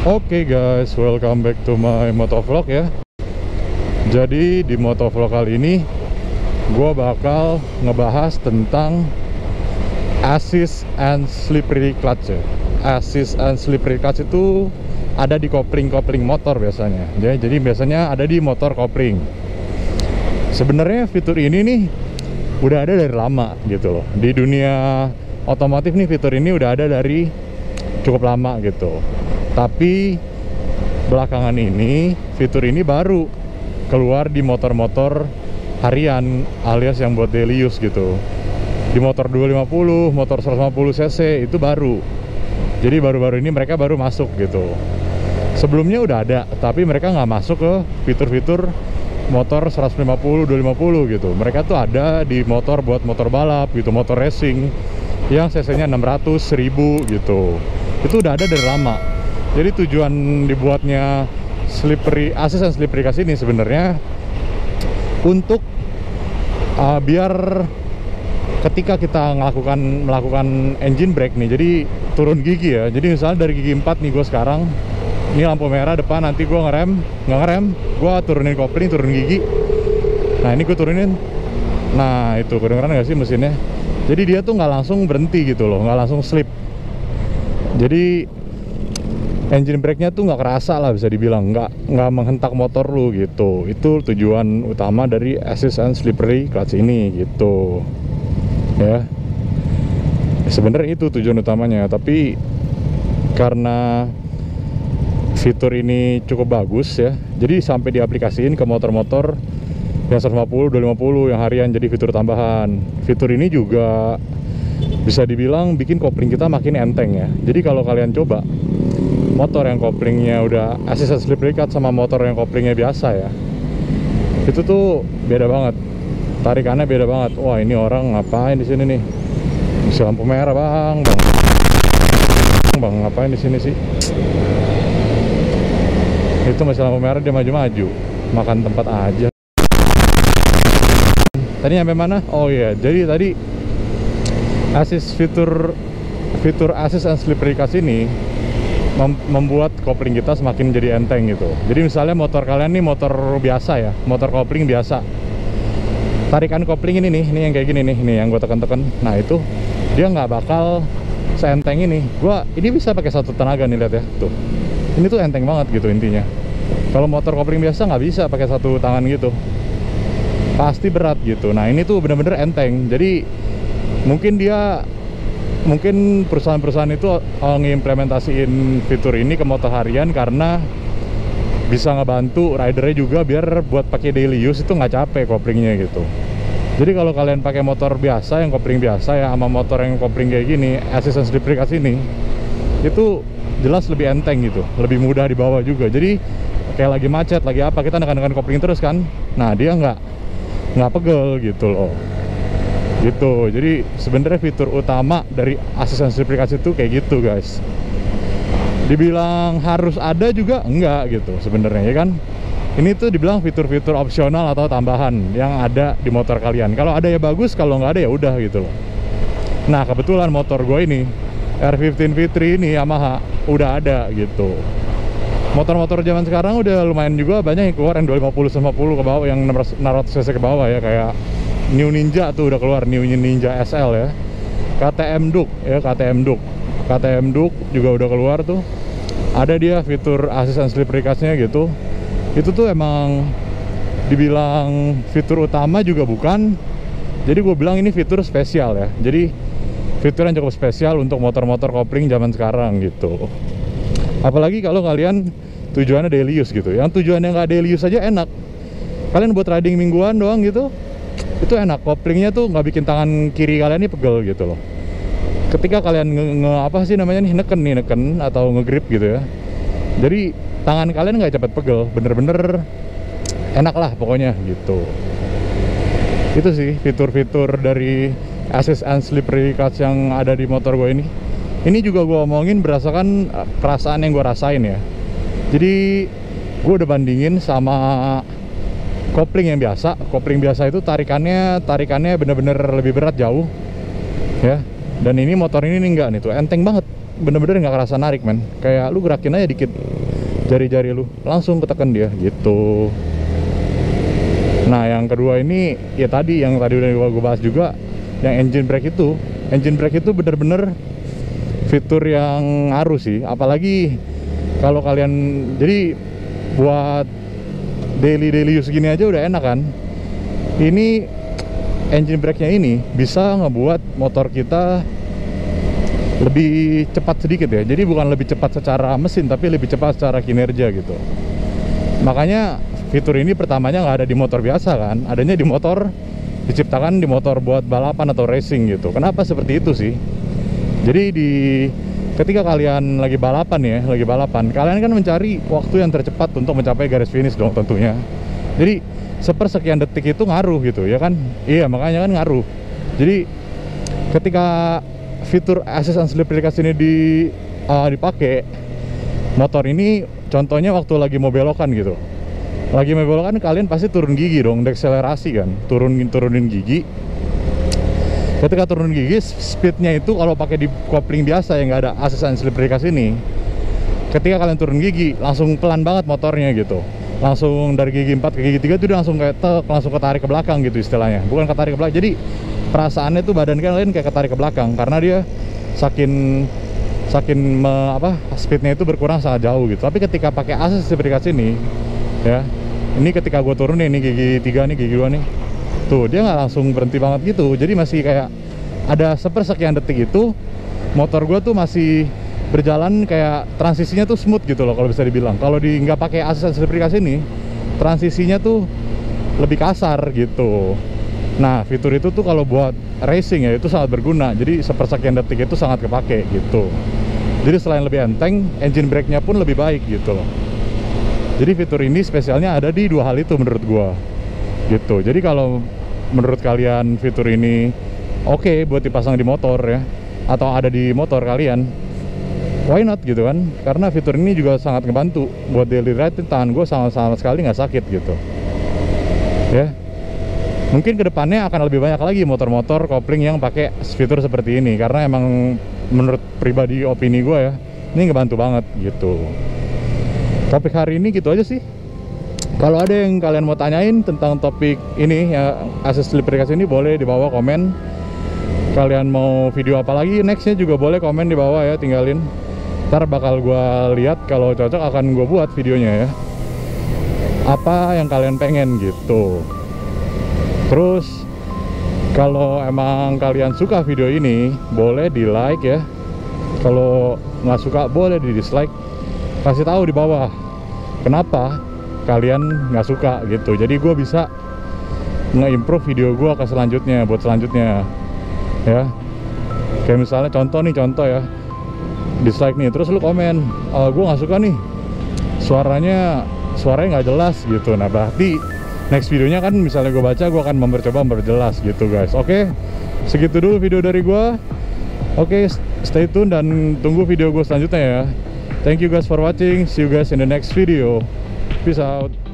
Oke guys, welcome back to my motovlog ya. Jadi di motovlog kali ini gue bakal ngebahas tentang assist and slippery clutch ya. Assist and slippery clutch itu ada di kopling-kopling motor biasanya ya. Jadi biasanya ada di motor kopling. Sebenarnya fitur ini nih udah ada dari lama gitu loh. Di dunia otomotif nih fitur ini udah ada dari cukup lama gitu. Tapi belakangan ini fitur ini baru keluar di motor-motor harian alias yang buat daily use gitu. Di motor 250, motor 150 cc itu baru. Jadi baru-baru ini mereka baru masuk gitu. Sebelumnya udah ada, tapi mereka nggak masuk ke fitur-fitur motor 150, 250 gitu. Mereka tuh ada di motor buat motor balap gitu, motor racing yang cc-nya 600, 1000 gitu. Itu udah ada dari lama. Jadi tujuan dibuatnya assist and slippery clutch ini sebenarnya untuk biar ketika kita melakukan engine brake nih, jadi turun gigi ya. Jadi misalnya dari gigi 4 nih gue sekarang, ini lampu merah depan, nanti gue nggak ngerem, gue turunin kopling, turun gigi. Nah ini gue turunin, nah itu kedengeran nggak sih mesinnya? Jadi dia tuh nggak langsung berhenti gitu loh, nggak langsung slip. Jadi engine brake-nya tuh nggak kerasa lah, bisa dibilang nggak menghentak motor lu gitu. Itu tujuan utama dari assist and slippery clutch ini gitu ya. Sebenarnya itu tujuan utamanya, tapi karena fitur ini cukup bagus ya, jadi sampai diaplikasiin ke motor-motor yang 150, 250 yang harian jadi fitur tambahan. Fitur ini juga bisa dibilang bikin kopling kita makin enteng ya. Jadi kalau kalian coba motor yang koplingnya udah assist and slippery clutch sama motor yang koplingnya biasa ya, itu tuh beda banget, tarikannya beda banget. Wah ini orang ngapain di sini nih? Bisa lampu merah bang, ngapain di sini sih? Itu masih lampu merah dia maju-maju, makan tempat aja. Tadi sampai mana? Oh iya, jadi tadi fitur assist and slippery clutch ini membuat kopling kita semakin jadi enteng gitu. Jadi misalnya motor kalian nih motor biasa ya, motor kopling biasa, tarikan kopling ini nih, ini yang kayak gini nih, ini yang gue tekan-tekan. Nah itu dia nggak bakal seenteng ini. Ini bisa pakai satu tenaga nih, lihat ya tuh. Ini tuh enteng banget gitu intinya. Kalau motor kopling biasa nggak bisa pakai satu tangan gitu, pasti berat gitu. Nah ini tuh bener-bener enteng. Jadi mungkin perusahaan-perusahaan itu ngimplementasiin fitur ini ke motor harian karena bisa ngebantu ridernya juga biar buat pakai daily use itu nggak capek koplingnya gitu. Jadi kalau kalian pakai motor biasa yang kopling biasa ya, sama motor yang kopling kayak gini, assist and slippery clutch ini, itu jelas lebih enteng gitu, lebih mudah dibawa juga. Jadi kayak lagi macet, lagi apa, kita nekan-nekan kopling terus kan, nah dia nggak pegel gitu loh. Gitu. Jadi sebenarnya fitur utama dari assist and slippery clutch itu kayak gitu guys. Dibilang harus ada juga enggak gitu sebenarnya ya kan. Ini tuh dibilang fitur-fitur opsional atau tambahan yang ada di motor kalian. Kalau ada ya bagus, kalau nggak ada ya udah gitu loh. Nah kebetulan motor gue ini R15 V3 ini Yamaha udah ada gitu. Motor-motor zaman sekarang udah lumayan juga banyak yang keluar, yang 250 ke bawah, yang 600 cc ke bawah ya, kayak New Ninja tuh udah keluar, New Ninja SL ya, KTM Duke ya, KTM Duke juga udah keluar tuh. Ada dia fitur assist and slippery clutch-nya gitu. Itu tuh emang dibilang fitur utama juga bukan. Jadi gue bilang ini fitur spesial ya. Jadi fitur yang cukup spesial untuk motor-motor kopling zaman sekarang gitu. Apalagi kalau kalian tujuannya daily use gitu. Yang tujuannya nggak daily use aja enak. Kalian buat riding mingguan doang gitu, itu enak. Koplingnya tuh nggak bikin tangan kiri kalian ini pegel gitu loh. Ketika kalian neken atau ngegrip gitu ya, jadi tangan kalian nggak cepet pegel, bener-bener enak lah pokoknya gitu. Itu sih fitur-fitur dari assist and slippery clutch yang ada di motor gue ini. Ini juga gue omongin berdasarkan perasaan yang gue rasain ya. Jadi gue udah bandingin sama kopling yang biasa. Kopling biasa itu tarikannya bener-bener lebih berat jauh ya. Dan ini motor ini enggak nih tuh, enteng banget bener-bener nggak kerasa narik men, kayak lu gerakin aja dikit jari-jari lu langsung ketekan dia gitu. Nah yang kedua ini ya tadi yang tadi udah gue bahas juga, yang engine brake itu. Engine brake itu bener-bener fitur yang ngaruh sih, apalagi kalau kalian, jadi buat daily use gini aja udah enak kan. Ini engine brake-nya ini bisa ngebuat motor kita lebih cepat sedikit ya. Jadi bukan lebih cepat secara mesin, tapi lebih cepat secara kinerja gitu. Makanya fitur ini pertamanya nggak ada di motor biasa kan, adanya di motor, diciptakan di motor buat balapan atau racing gitu. Kenapa seperti itu sih? Jadi ketika kalian lagi balapan ya, kalian kan mencari waktu yang tercepat untuk mencapai garis finish dong tentunya. Jadi sepersekian detik itu ngaruh gitu ya kan? Iya, makanya kan ngaruh. Jadi ketika fitur assist and slip recast ini dipakai, motor ini contohnya waktu lagi mau belokan gitu. Lagi mau belokan kalian pasti turun gigi dong, dekselerasi kan, turunin gigi. Ketika turun gigi, speednya itu kalau pakai di kopling biasa yang nggak ada assist and slip recast ini, ketika kalian turun gigi langsung pelan banget motornya gitu, langsung dari gigi 4 ke gigi 3 itu langsung kayak langsung ketarik ke belakang gitu istilahnya. Bukan ketarik ke belakang, jadi perasaannya tuh badan kalian kayak ketarik ke belakang karena dia saking speednya itu berkurang sangat jauh gitu. Tapi ketika pakai assist and slip recast ini ya, ini ketika gue turun nih, ini gigi 3 nih, gigi 2 nih, tuh dia nggak langsung berhenti banget gitu. Jadi masih kayak ada sepersekian detik itu motor gue tuh masih berjalan, kayak transisinya tuh smooth gitu loh kalau bisa dibilang. Kalau nggak pakai assist and slip recast ini, transisinya tuh lebih kasar gitu. Nah fitur itu tuh kalau buat racing ya itu sangat berguna. Jadi sepersekian detik itu sangat kepake gitu. Jadi selain lebih enteng, engine brake-nya pun lebih baik gitu loh. Jadi fitur ini spesialnya ada di dua hal itu menurut gua gitu. Jadi kalau menurut kalian fitur ini oke buat dipasang di motor ya, atau ada di motor kalian, why not gitu kan? Karena fitur ini juga sangat ngebantu buat daily ride. Tangan gue sama sekali nggak sakit gitu ya. Mungkin kedepannya akan lebih banyak lagi motor-motor kopling yang pakai fitur seperti ini, karena emang menurut pribadi opini gue ya, ini ngebantu banget gitu. Topik hari ini gitu aja sih. Kalau ada yang kalian mau tanyain tentang topik ini ya, assist slip recast ini, boleh di bawah komen. Kalian mau video apa lagi nextnya juga boleh komen di bawah ya, tinggalin. Ntar bakal gue lihat, kalau cocok akan gue buat videonya ya, apa yang kalian pengen gitu. Terus kalau emang kalian suka video ini, boleh di like ya. Kalau nggak suka boleh di dislike. Kasih tahu di bawah kenapa kalian nggak suka gitu. Jadi gue bisa nge-improve video gue ke selanjutnya, buat selanjutnya ya. Kayak misalnya contoh ya, dislike nih, terus lu komen, gue nggak suka nih, suaranya nggak jelas gitu. Nah berarti next videonya kan misalnya gue baca, gue akan memperjelas gitu guys. Oke, segitu dulu video dari gue. Oke, stay tune dan tunggu video gue selanjutnya ya. Thank you guys for watching. See you guys in the next video. Peace out.